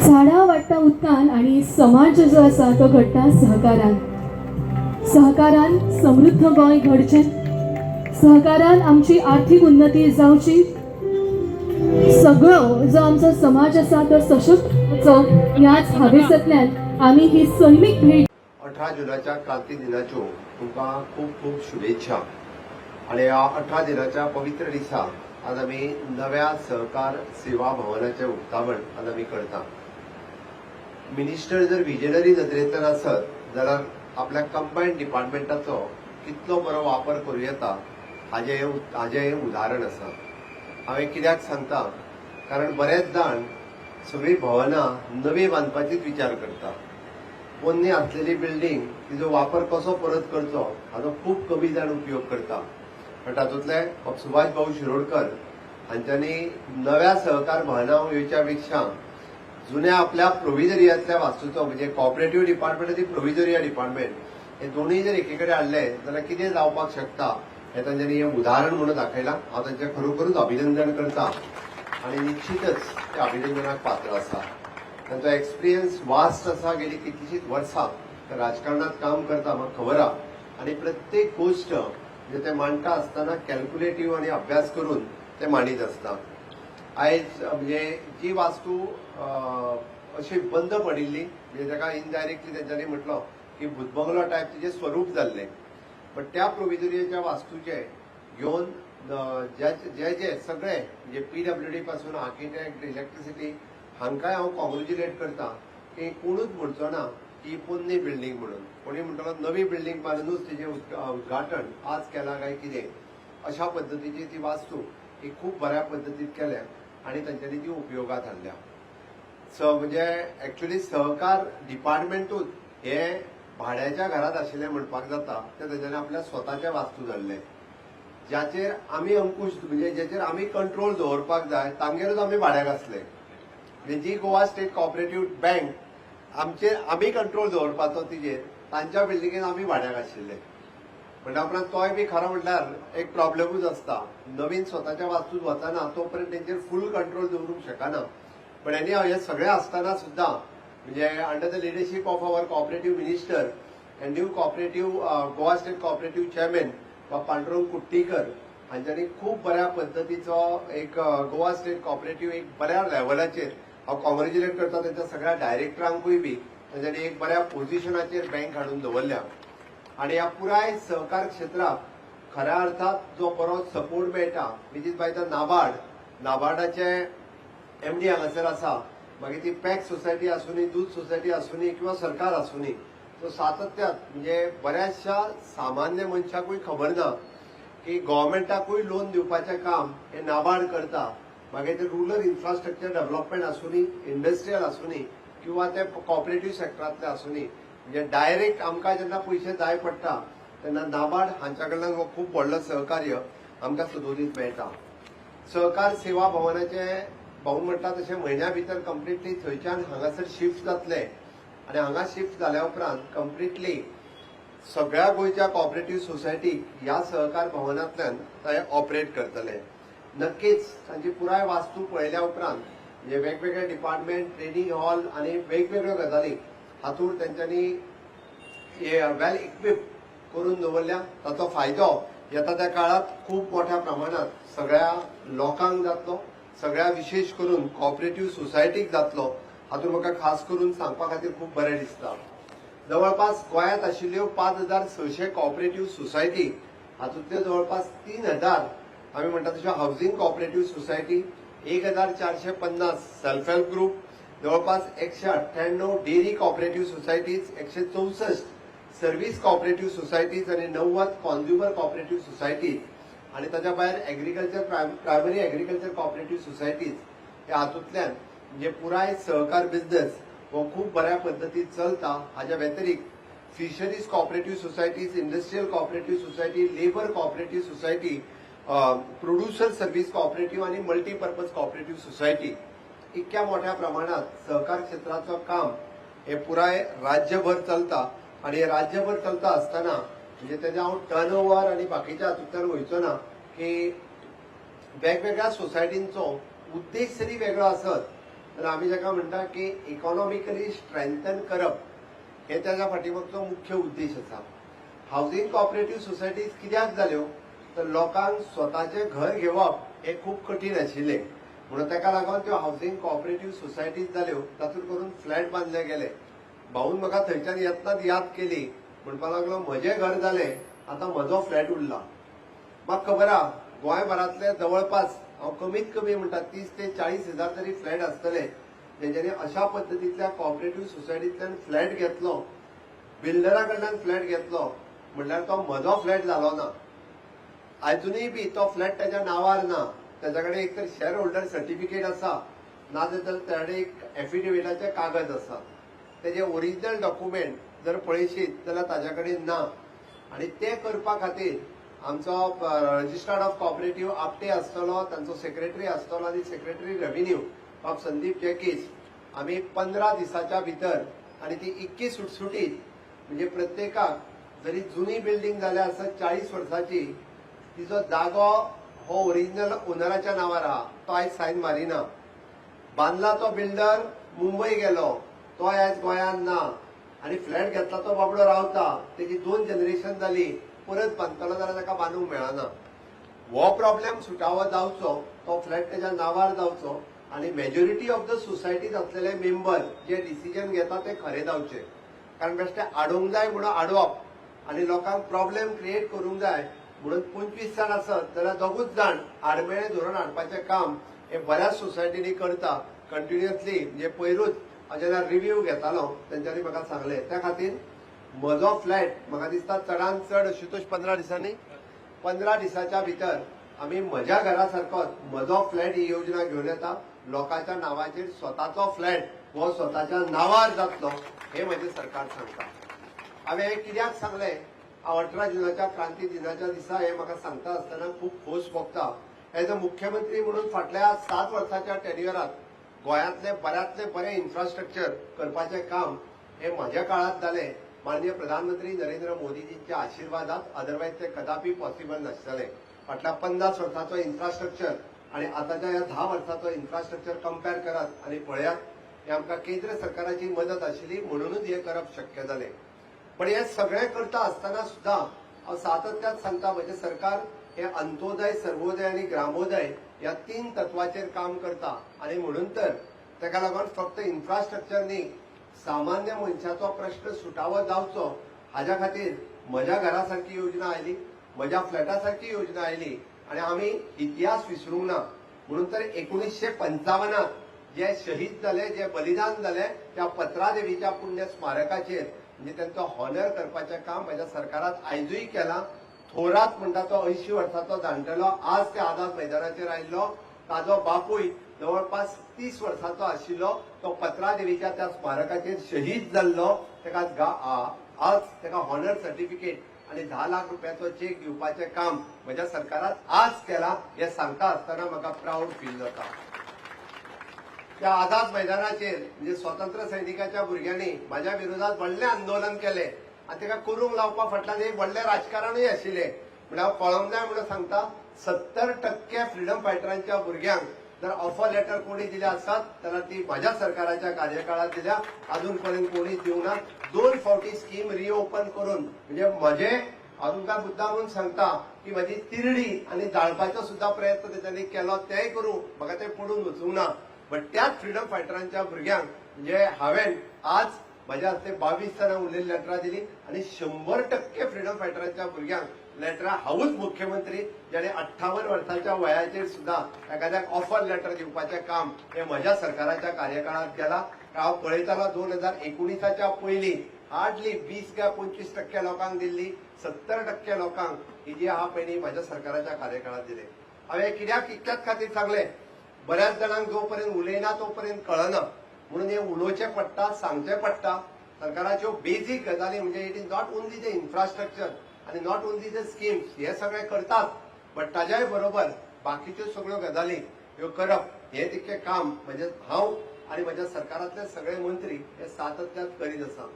झाडा वाडटा उदकान आणि समाज जो आसा तो घडटा सहकारान. सहकारान समृद्ध गोंय घडचें, सहकारान आमची आर्थिक उन्नती जावची, सगळो जो आमचो समाज आसा तो सशक्त ह्याच हावेसांतल्यान आमी ही सैमीक भेट 18 जुनाच्या क्रांती दिनाच्यो तुमकां खूब खूब शुभेच्छा. आणि ह्या 18 दिनाच्या पवित्र दिसा आज आमी नव्या सहकार सेवा भवनाचें उक्तावण आज आमी करता. मिनिस्टर जर विजनरी नदरेंतल्यान आसत जाल्यार आपल्या कंबायंड डिपार्टमेंटाचो कितलो बरो वापर करूं येता हाजें हें उदाहरण आसा. हांवें कित्याक सांगता, कारण बरेच जाण सगळीं भवनां नवी बांदपाचीच विचार करता. पोन्नी आसलेली बिल्डींग तिजो वापर कसो परत करचो हाचो खूब कमी जाण उपयोग करता. पण तातूंतले सुभाष भाऊ शिरोडकर हांच्यांनी नव्या सहकार भवनां येवच्या पेक्षा जुन्या आपल्या प्रोव्हिजरियांतल्या वास्तूचो म्हणजे कॉपरेटिव्ह डिपार्टमेंट आनी प्रोव्हिजरिया डिपार्टमेंट हे दोनूय जर एके कडेन हाडले जाल्यार कितें जावपाक शकता हें तांच्यांनी हें उदाहरण म्हणून दाखयलां. हांव तांचें खरोखरूच अभिनंदन करता आनी निश्चितच ते अभिनंदनाक पात्र आसा. तांचो एक्सपिरियन्स वास्ट आसा. गेली कितलींशींच वर्सां ते राजकारणांत काम करता म्हाका खबर आहा. आनी प्रत्येक गोश्ट म्हणजे ते मांडटा आसतना कॅल्क्युलेटिव्ह आनी अभ्यास करून ते मांडीत आसता. आयज म्हणजे जी वास्तू अशी बंद पडिल्ली म्हणजे ताका इनडायरेक्टली तेंच्यांनी म्हटलो की भूतबंगलो टायप तिचें स्वरूप जाल्लें, बट त्या प्रोव्हिजरियाच्या वास्तूचे घेवन जे सगळे म्हणजे PWD पासून आर्किटेक्ट, इलेक्ट्रिसिटी हांकांय हांव कॉंग्रॅच्युलेट करता की कोणूच म्हणचो ना की पोन्नी बिल्डींग म्हणून. कोणी म्हणटलो नवी बिल्डींग बांदूनच तिचें उद्घाटन आज केलां काय कितें. अशा पद्दतीची ती वास्तू ही खूब बऱ्या पद्दतीन केल्या आनी तांच्यांनी ती उपयोगात हाडल्या. म्हणजे एक्चुअली सहकार डिपार्टमेंटूच हे भाड्याच्या घरांत आशिल्लें म्हणपाक जाता. ते तांच्यांनी आपल्या स्वताचे वास्तू जाल्ले ज्याचेर आमी अंकुश म्हणजे जेचेर आमी कंट्रोल दवरपाक जाय तांगेरूच आमी भाड्याक आसले. म्हणजे जी गोवा स्टेट कॉपरेटिव्ह बँक आमी कंट्रोल दवरपाचो तिचेर तांच्या बिल्डिंगेन आमी भाड्याक आशिल्ले. म्हणटा उपरांत तोय बी खरो म्हटल्यार एक प्रॉब्लेमूच आसता. नवीन स्वताच्या वास्तूंत वचना तोपर्यंत तेंचेर फूल कंट्रोल दवरूंक शकना. पण एनी हे सगळें आसतना सुद्दां म्हणजे under the leadership of our cooperative minister and new cooperative Goa state cooperative chairman Pandurang Kuttikar हांच्यांनी खूब बऱ्या पद्दतीचो एक गोवा स्टेट कॉपरेटिव्ह एक बऱ्या लेवलाचेर हांव कॉंग्रॅच्युलेट करता तांच्या सगळ्या डायरेक्टरांकूय बी. तांच्यांनी एक बऱ्या पोझिशनाचेर बँक हाडून दवरल्या आनी ह्या पुराय सहकार क्षेत्राक खऱ्या अर्थात जो बरो सपोर्ट मेळटा विच इज बाय द नाबार्डाचे MD हांगासर आसा. मागीर ती पॅक्स सोसायटी आसूनी, दूध सोसायटी आसूनी किंवा सरकार आसूनी, तो सातत्यात म्हणजे बऱ्याचशा सामान्य मनशाकूय खबर ना की गव्हर्मेंटाकूय लोन दिवपाचें काम हे नाबार्ड करता. मागीर ते रुरल इन्फ्रास्ट्रक्चर डेव्हलपमेंट आसूनी, इंडस्ट्रियल आसूनी किंवा ते कॉपरेटिव्ह सेक्टरांतले आसूनी, म्हणजे डायरेक्ट आमकां जेन्ना पयशे जाय पडटा तेन्ना नाबार्ड हांच्या कडल्यान हो खूब व्हडलो सहकार्य आमकां सदोदीत मेळटा. सहकार सेवा भवनाचे भाऊन म्हणटा तशें म्हयन्या भितर कंप्लिटली थंयच्यान हांगासर शिफ्ट जातले आनी हांगा शिफ्ट जाल्या उपरांत कंप्लिटली सगळ्या गोंयच्या कॉपरेटिव्ह सोसायटीक ह्या सहकार भवनांतल्यान ते ऑपरेट करतले. नक्कीच तांची पुराय वास्तू पळयल्या उपरांत म्हणजे वेगवेगळे डिपार्टमेंट, ट्रेनिंग हॉल आनी वेगवेगळ्यो गजाली हातूंत तेंच्यांनी वेल इक्विप करून दवरल्या. ताचो फायदो येता त्या काळात खूब मोठ्या प्रमाणात सगळ्या लोकांक जातलो, सगळ्या विशेष करून कॉपरेटिव्ह सोसायटीक जातलो. हातूंत म्हाका खास करून सांगपा खातीर खूब बरें दिसता. जवळपास गोंयांत आशिल्ल्यो 5,600 कॉपरेटिव्ह सोसायटी हातूंतल्यो जवळपास 3,000 आमी म्हणटा तश्यो housing cooperative society, 1,450 self help group, जवळपास 198 dairy cooperative societies, 164 service cooperative societies आनी 90 कॉन्झ्युमर कॉपरेटिव्ह सोसायटीज आनी ताच्या भायर agriculture primary agriculture cooperative societies ह्या हातूंतल्यान म्हणजे पुराय सहकार बिझनेस हो खूब बऱ्या पद्दतीन चलता. हाच्या व्यतिरिक्त fisheries cooperative societies, industrial cooperative society, labour cooperative society, producer service cooperative आनी मल्टीपर्पज कॉपरेटिव्ह सोसायटी इतक्या मोठ्या प्रमाणात सहकार क्षेत्राचो काम हे पुराय राज्यभर चलता. आनी राज्यभर चलता आसतना म्हणजे तेजे हांव टर्नओव्हर आनी बाकीच्या हातूंतल्यान वयचो ना की वेगवेगळ्या सोसायटींचो उद्देश जरी वेगळो आसत तर आमी जाका म्हणटा की इकॉनॉमिकली स्ट्रेंथन करप हे त्याच्या फाटीमागचो मुख्य उद्देश आसा. हाऊसिंग कोऑपरेटिव्ह सोसायटीज कित्याक जाल्यो तर लोकांक स्वताचें घर घेवप हे खूब कठीण आशिल्लें. म्हणून ताका लागून त्यो हाऊसिंग कोऑपरेटिव्ह सोसायटीज जाल्यो, तातूंत करून फ्लॅट बांदले गेले. भाऊन म्हाका थंयच्यान येतना याद केली, म्हणपाक लागलो म्हजें घर जालें, आतां म्हजो फ्लॅट उरला. म्हाका खबर आहा गोंयभरांतले जवळपास हांव कमीत कमी म्हणटा 30 ते 40 हजार तरी फ्लॅट आसतले जेंच्यांनी अशा पद्दतींतल्या कोऑपरेटिव्ह सोसायटींतल्यान फ्लॅट घेतलो, बिल्डरा कडल्यान फ्लॅट घेतलो, म्हणल्यार तो म्हजो फ्लॅट जालो ना. अजुनूय बी तो फ्लॅट त्याच्या नावार ना. त्याच्या कडेन एक तर शेअर होल्डर सर्टिफिकेट आसा, ना जाल्यार ताचे कडेन एक एफिडेविटाचे कागद आसा. तेजे ओरिजिनल डॉक्युमेंट जर पळयशीत जाल्यार ताच्या कडेन ना. आणि ते करपा खातीर आमचो रजिस्टर्ड ऑफ कोऑपरेटिव्ह आपटे आसतलो, तांचो सेक्रेटरी आसतलो आनी सेक्रेटरी रेव्हेन्यू बाब संदीप जेकीस आमी 15 दिसाच्या भितर आनी ती इतकी सुटसुटीत म्हणजे प्रत्येकाक जरी जुनी बिल्डींग जाल्यार आसत 40 वर्साची, तिचो जागो हो ओरिजिनल ओनराच्या नावार आहा, तो आयज सायन मारिना. बांदला तो बिल्डर मुंबय गेलो, तो आयज गोंयांत ना. आणि फ्लॅट घेतला तो बाबडो रावता, तेजी 2 जनरेशन जाली, परत बांदतलो जाल्यार ताका बांदूंक मेळना. हो प्रॉब्लेम सुटावो जावचो, तो फ्लॅट त्याच्या नावार जावचो आणि मेजॉरिटी ऑफ द सोसायटीत असलेले मेंबर जे डिसिजन घेता ते खरे जावचे. कारण बेश्टे आडोवंक जाय म्हणून आडोवप आणि लोकांक प्रॉब्लेम क्रिएट करूंक जाय म्हणून 25 जाण आसत जाल्यार दोगूच जाण आडमेळे धरून हाडपाचें काम हे बऱ्याच सोसायटींनी करता कंटिन्युअसली. म्हणजे पयरूच जेन्ना रिव्ह्यू घेतालो तेंच्यांनी म्हाका सांगलें. त्या खातीर म्हजो फ्लॅट म्हाका दिसता चडांत चड अशुतोश 15 दिसांनी 15 दिसाच्या भितर आमी म्हज्या घरा सारकोच म्हजो फ्लॅट ही योजना घेवन येता. लोकांच्या नावाचेर स्वताचो फ्लॅट हो स्वताच्या नावार जातलो हे म्हजें सरकार सांगता. हांवें हें कित्याक सांगलें, 18 जुनाच्या क्रांती दिनाच्या दिसा हे म्हाका सांगता आसतना खूब खोस भोगता. एज अ मुख्यमंत्री म्हणून फाटल्या 7 वर्साच्या टेन्युअरांत गोंयांतले बऱ्यांतले बरें इन्फ्रास्ट्रक्चर करपाचें काम हे म्हज्या काळांत जालें माननीय प्रधानमंत्री नरेंद्र मोदीजींच्या आशिर्वादात. अदरवायज ते कदापि पॉसिबल नासलें. फाटल्या 50 वर्साचो इन्फ्रास्ट्रक्चर आणि आताच्या ह्या 10 वर्साचो इन्फ्रास्ट्रक्चर कंपेर करात आणि पळयात, हे आमकां केंद्र सरकाराची मदत आशिल्ली म्हणूनच हे करप शक्य जालें. पण हे सगळें करता आसतना सुद्धा हांव सातत्यान सांगता म्हजें सरकार हे अंत्योदय, सर्वोदय आणि ग्रामोदय ह्या 3 तत्वाचेर काम करता. आणि म्हणून तर ताका लागून फक्त इन्फ्रास्ट्रक्चर न्ही, सामान्य मनशाचो प्रश्न सुटावो जावचो हाज्या खातीर म्हज्या घरा सारकी योजना आयली, म्हज्या फ्लॅटा सारकी योजना आयली. आणि आमी इतिहास विसरूंक ना. म्हणून तर 1955 जे शहीद जाले, जे बलिदान जाले, त्या पत्रा देवीच्या पुण्य स्मारकाचेर म्हणजे त्यांचं हॉनर करपाचें काम म्हज्या सरकारात आयजूय केलां. थोरात म्हणटा तो 80 वर्साचो जाणटेलो आज त्या आझाद मैदानाचेर आयिल्लो. ताजो बापूय जवळपास 30 वर्साचो आशिल्लो, तो पत्रा देवीच्या त्या स्मारकाचेर शहीद जाल्लो. ताका आज ताका हॉनर सर्टिफिकेट आणि 10 लाख रुपयाचो चेक दिवपाचें काम म्हज्या सरकारात आज केलां. हे सांगता आसतना म्हाका प्राऊड फील जाता. त्या आझाद मैदानाचेर म्हणजे स्वातंत्र्य सैनिकाच्या भुरग्यांनी म्हाज्या विरोधात व्हडलें आंदोलन केलें आणि ताका करूंक लावपा फाटल्यान एक व्हडलें राजकारणूय आशिल्लें. म्हणल्यार हांव कळोवंक जाय म्हणून सांगता, 70% फ्रीडम फायटरांच्या भुरग्यांक जर ऑफर लेटर कोणी दिले आसत जाल्यार ती म्हाज्या सरकाराच्या कार्यकाळात दिल्या. अजून पर्यंत कोणीच दिवंक ना. 2 फावटी स्कीम रिओपन करून म्हणजे म्हजे हांव तुमकां मुद्दामून सांगता की म्हजी तिरडी आणि जाळपाचो सुद्धा प्रयत्न तेच्यांनी केलो, तेंय करूं म्हाका तें पडून वचूंक ना. बट त्याच फ्रीडम फायटरांच्या भुरग्यांक म्हणजे हांवें आज म्हज्या हस्ते 22 जाणां उरलेली लेटरां दिली आणि 100% फ्रीडम फायटरांच्या भुरग्यांक लेटरां हांवूच मुख्यमंत्री जेणे 58 वर्साच्या वयाचेर सुद्धा एखाद्याक ऑफर लेटर दिवपाचें काम हे म्हज्या सरकाराच्या कार्यकाळात केलां. हांव पळयतालो 2019च्या पयलीं हार्डली 20 काय 25% लोकांक दिल्ली, 70% लोकांक ही जी आहा पळय म्हज्या सरकाराच्या कार्यकाळात दिली. हांवें कित्याक इतल्याच खातीर सांगलें, बऱ्याच जाणांक जो पर्यंत उलयना तो पर्यंत कळना म्हणून हे उलोवचें पडटा, सांगचें पडटा. सरकाराच्यो बेजीक गजाली म्हणजे it is not only the infrastructure आणि नॉट ओन्ली द स्किम्स, हे सगळे करतात, बट ताज्याय बरोबर बाकीच्यो सगळ्यो गजाली ह्यो करप हे तितकें काम म्हणजे हांव आणि म्हज्या सरकारांतले सगळे मंत्री हे सातत्यान करीत आसा.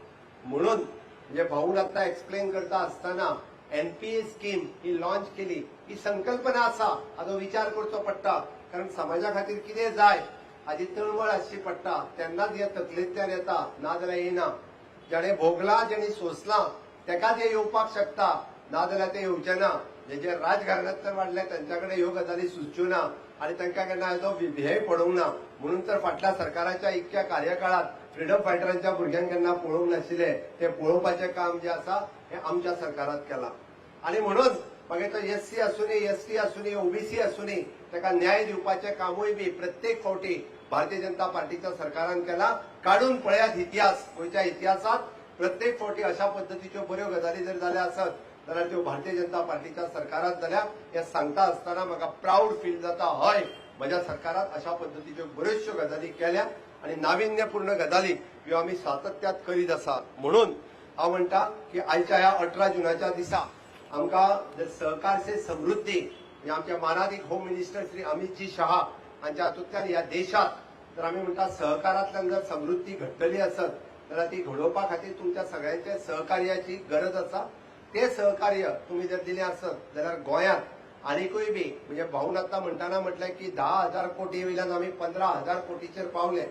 म्हणून म्हणजे भाऊन आतां एक्सप्लेन करता आसतना एनपीए स्कीम ही लॉन्च केली. ही संकल्पना आसा, हाचो विचार करचो पडटा. कारण समाजा खातीर कितें जाय हाची तळमळ आसची पडटा तेन्नाच हे तकलेंतल्यान येता, नाजाल्यार येना. जेणे भोगला जेणे सोंसला तेकाच हे येवपाक शकता, नाजाल्यार ते येवचे ना. जे राजकारणांत वाडले तांच्या कडेन ह्यो गजाली सुच्यो ना आनी तांकां केन्ना हेजो हेय पडोवंक ना. म्हणून तर फाटल्या सरकाराच्या इतक्या कार्यकाळात फ्रीडम फायटरांच्या भुरग्यांक केन्ना पळोवंक नाशिल्ले ते पळोवपाचें काम जे आसा हे आमच्या सरकारात केलां. आनी म्हणून मागीर तो एससी आसूं दी, एसटी आसूं दी, ओबीसी आसूं दी, ताका न्याय दिवपाचें कामूय बी प्रत्येक फावटी भारतीय जनता पार्टीच्या सरकारान केला. काडून पळयात इतिहास, गोंयच्या इतिहासात प्रत्येक फावटी अशा पद्दतीच्यो बऱ्यो गजाली जर जाल्या आसत जाल्यार त्यो भारतीय जनता पार्टीच्या सरकारात जाल्या. हे सांगता आसतना म्हाका प्राऊड फील जाता. हय, म्हज्या सरकारात अशा पद्दतीच्यो बऱ्योचश्यो गजाली केल्या आनी नाविन्यपूर्ण गजाली ह्यो आमी सातत्यात करीत आसा. म्हणून हांव म्हणटा की आयच्या ह्या 18 जुनाच्या दिसा आमकां सहकार से समृद्धी हे आमचे मानादीक होम मिनिस्टर श्री अमितजी शहा हांच्या हातूंतल्यान ह्या देशात जर आमी म्हणटा सहकारांतल्यान जर समृद्धी घडटली आसत जाल्यार ती घडोवपा खातीर तुमच्या सगळ्यांच्या सहकार्याची गरज आसा. ते सहकार्य तुम्ही जर दिले आसत जाल्यार गोंयांत आनीकूय बी म्हणजे भाऊन आता म्हणटाना म्हटलें की 10,000 कोटी वयल्यान आमी 15,000 कोटीचेर पावले.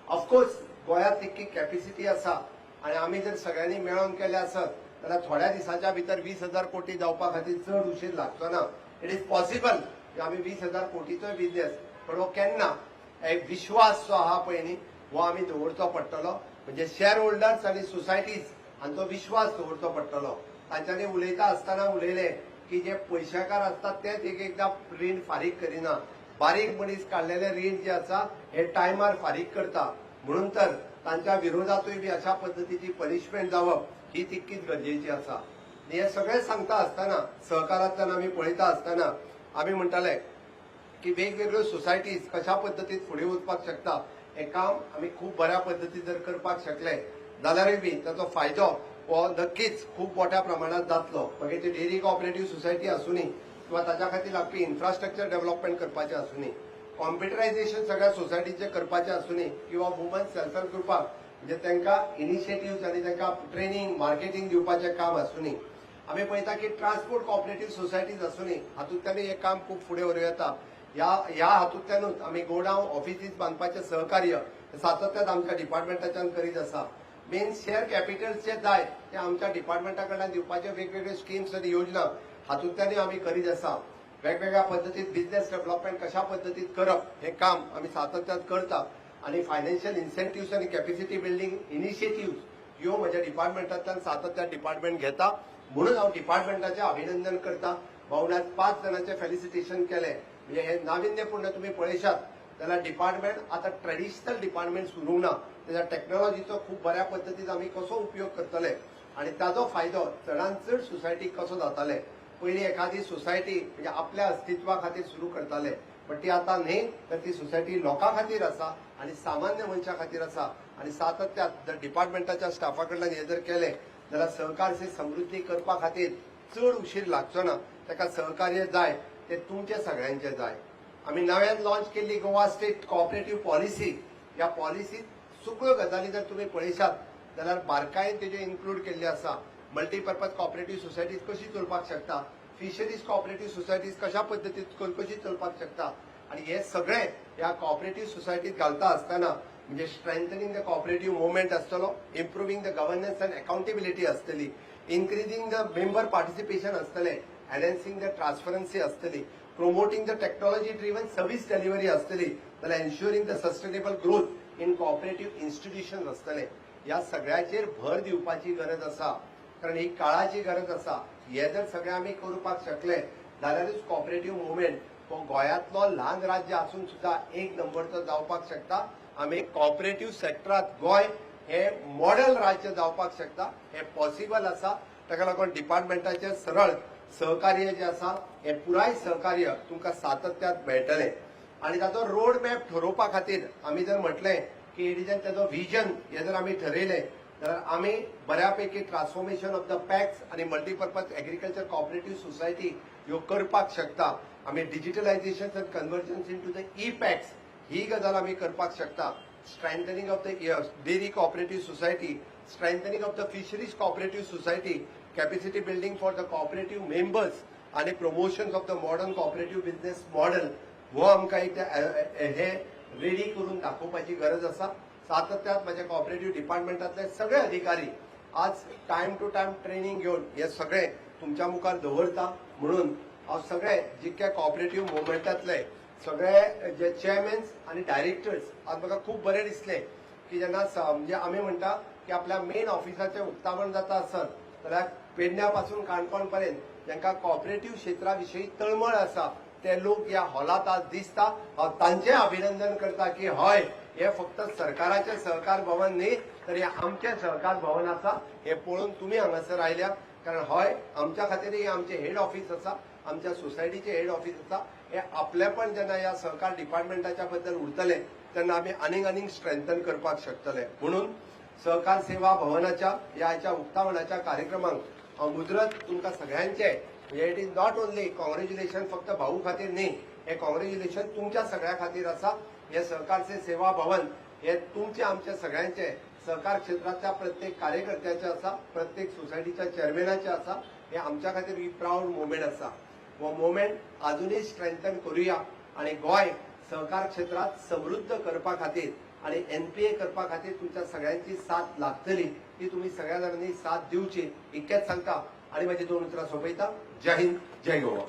ऑफकोर्स गोंयांत तितकी कॅपॅसिटी आसा आनी आमी जर सगळ्यांनी मेळोन केले आसत जाल्यार थोड्या दिसाच्या भितर 20,000 कोटी जावपा खातीर चड उशीर लागचो ना. इट इज पॉसिबल की आमी 20,000 कोटीचोय बिझनेस, पण हो केन्ना एक विश्वास जो आहा पळय न्ही हो आमी दवरचो पडटलो. म्हणजे शेअर होल्डर्स आनी सोसायटीज हांचो विश्वास दवरचो पडटलो. तांच्यांनी उलयता आसतना उलयले की जे पयशेकार असतात तेच एक एकदां रीण फारीक करिना. बारीक मनीस काडलेले रीण जे आसा हे टायमार फारीक करता. म्हणून तर तांच्या विरोधातूय बी अशा पद्दतीची पनिशमेंट जावप ही तितकीच गरजेची आसा. हे सगळें सांगता आसतना सहकारांतल्यान आमी पळयता आसतना आमी म्हणटाले की वेगवेगळ्यो सोसायटीज कशा पद्दतीन फुडें वचपाक शकता हें काम आमी खूब बऱ्या पद्दतीन जर करपाक शकले जाल्यारूय बी ताचो फायदो हो नक्कीच खूब मोठ्या प्रमाणात जातलो. मागीर ती डेरी कोऑपरेटिव्ह सोसायटी आसूं दी किंवा ताच्या खातीर लागपी इन्फ्रास्ट्रक्चर डेव्हलपमेंट करपाचें आसूं दी, कॉम्प्युटरायझेशन सगळ्या सोसायटीचें करपाचें आसूं दी किंवा वुमन सेल्फ हेल्प ग्रुपाक म्हणजे तांकां इनिशिएटिव्ह आनी तांकां ट्रेनिंग मार्केटिंग दिवपाचें काम आसूं दी. आमी पळयता की ट्रान्सपोर्ट कोऑपरेटिव्ह सोसायटीज आसूं दी हातूंतल्यानूय हें काम खूब फुडें व्हरूं येता. ह्या हातूंतल्यानूच आमी गोडाऊन ऑफिसीस बांदपाचें सहकार्य सातत्यान आमच्या डिपार्टमेंटाच्यान करीत आसा. मेन शेअर कॅपिटल्स जे जाय ते आमच्या डिपार्टमेंटा कडल्यान दिवपाचे वेगवेगळे स्किम्स आनी योजना हातूंतल्यानूय आमी करीत आसा. वेगवेगळ्या पद्दतीन बिझनेस डेव्हलपमेंट कशा पद्दतीन करप हे काम आमी सातत्यान करता. आनी फायनान्शियल इन्सेंटिव्स आनी कॅपॅसिटी बिल्डिंग इनिशिएटिव्स ह्यो म्हज्या डिपार्टमेंटांतल्यान सातत्यान डिपार्टमेंट घेता. म्हणून हांव डिपार्टमेंटाचें अभिनंदन करता. भावनात 5 जाणांचें फेलिसिटेशन केलें. म्हणजे हे नाविन्यपूर्ण तुम्ही पळयशात जाल्यार डिपार्टमेंट आता ट्रेडिशनल डिपार्टमेंट सुरू ना. त्याच्या टेक्नॉलॉजीचो खूब बऱ्या पद्दतीन आमी कसो उपयोग करतले आनी ताजो फायदो चडांत चड सोसायटीक कसो जाताले. पयलीं एखादी सोसायटी म्हणजे आपल्या अस्तित्वा खातीर सुरू करताले, पण ती आता न्ही तर ती सोसायटी लोकां खातीर आसा आनी सामान्य मनशा खातीर आसा. आनी सातत्यान जर डिपार्टमेंटाच्या स्टाफा कडल्यान हे जर केले जाल्यार सहकार से समृद्धी करपा खातीर चड उशीर लागचो ना. ताका सहकार्य जाय ते तुमचे सगळ्यांचे जाय. आमी नव्यान लॉन्च केल्ली गोवा स्टेट कोऑपरेटिव्ह पॉलिसी. ह्या पॉलिसीत सगळ्यो गजाली जर तुमी पळयशात जाल्यार बारकायेन तेजे इन्क्लूड केल्ले आसा. मल्टीपर्पज कोऑपरेटिव्ह सोसायटीज कशी चलपाक शकता, फिशरीज कोऑपरेटिव्ह सोसायटीज कशा पद्दतीन कशी चलपाक शकता आनी हे सगळे ह्या कोऑपरेटिव्ह सोसायटीत घालता आसतना म्हणजे स्ट्रेंथनिंग द कोऑपरेटिव्ह मुवमेंट आसतलो, improving the governance and accountability आसतली, इन्क्रीजिंग द मेंबर पार्टिसिपेशन आसतलें, एनहान्सिंग द ट्रान्सपरन्सी आसतली, promoting the technology driven service delivery असतली, जाल्यार ensuring the sustainable growth in cooperative institutions असतले. ह्या सगळ्याचेर भर दिवपाची गरज आसा कारण ही काळाची गरज आसा. हे जर सगळे आमी करपाक शकले जाल्यारूच कोऑपरेटिव्ह मुवमेंट हो गोंयांतलो ल्हान राज्य आसून सुद्धा 1 नंबरचो जावपाक शकता. आमी कोऑपरेटिव्ह सेक्टरांत गोंय हे मॉडेल राज्य जावपाक शकता. हे पॉसिबल आसा. ताका लागून डिपार्टमेंटाचे सरळ सहकार्य जे आसा हे पुराय सहकार्य तुमकां सातत्यान मेळटलें. आनी ताचो रोड मॅप ठरोवपा खातीर आमी जर म्हटलें की एडिजन ताचो व्हिजन हे जर आमी ठरयलें जाल्यार आमी बऱ्यापैकी ट्रान्सफॉर्मेशन ऑफ द पॅक्स आनी मल्टीपर्पज एग्रीकल्चर कोऑपरेटिव्ह सोसायटी ह्यो करपाक शकता. आमी digitalisation and convergence into the e PACS ही गजाल आमी करपाक शकता. Strengthening of the dairy cooperative society, strengthening of the fisheries cooperative society, capacity building for the cooperative members and promotions of the modern cooperative business model. वो आमकां एक हे ready करून दाखोवपाची गरज आसा. सातत्यात माझ्या कॉपरेटिव्ह डिपार्टमेंटातले सगळे अधिकारी आज टायम टू टायम ट्रेनिंग घेवन हे सगळे तुमच्या मुखार दवरता. म्हणून हांव सगळे जितके कॉपरेटिव्ह मुवमेंटातले सगळे जे चेअरमॅन्स आणि डायरेक्टर्स आज म्हाका खूब बरें दिसलें की जेन्ना म्हणजे आमी म्हणटा की आपल्या मेन ऑफिसाचें उक्तावण जाता आसत जाल्यार पेडण्या पासून काणकोण पर्यंत जांकां कॉपरेटिव्ह क्षेत्रा विशीं तळमळ आसा ते लोक ह्या हॉलात आज दिसता. हांव तांचें अभिनंदन करता की हय, हे फक्त सरकाराचें सहकार भवन न्ही तर हे आमचें सहकार भवन आसा. हे पळोवन तुमी हांगासर आयल्या, कारण हय आमच्या खातीर आमचें हेड ऑफिस आसा, आमच्या सोसायटीचें हेड ऑफिस आसा. हे आपलेपण जेन्ना ह्या सहकार डिपार्टमेंटाच्या बद्दल उरतलें तेन्ना आमी आनीक स्ट्रेंथन करपाक शकतले. म्हणून सहकार सेवा भवनाच्या ह्या उक्तावणाच्या कार्यक्रमाक हांव मुजरत तुमकां सगळ्यांचे it is not only congratulation फक्त भाऊ खातीर न्ही, हे कॉंग्रॅच्युलेशन तुमच्या सगळ्या खातीर आसा. हे सहकारचे सेवा भवन हे तुमचे आमचे सगळ्यांचे सहकार क्षेत्राच्या प्रत्येक कार्यकर्त्याचे आसा, प्रत्येक सोसायटीच्या चेअरमॅनाचे आसा. हे आमच्या खातीर ही प्राऊड मोमेंट आसा. हो मोमेंट अजूनही स्ट्रेंथन करूया आणि गोंय सहकार क्षेत्रात समृद्ध करपा खातीर आणि एनपीए करपा खातीर तुमच्या सगळ्यांची साथ लागतली. ती तुम्ही सगळ्या जाणांनी साथ दिवची इतकेच सांगता आणि माझी 2 उतरां सोंपयता. जय हिंद, जय गोवा.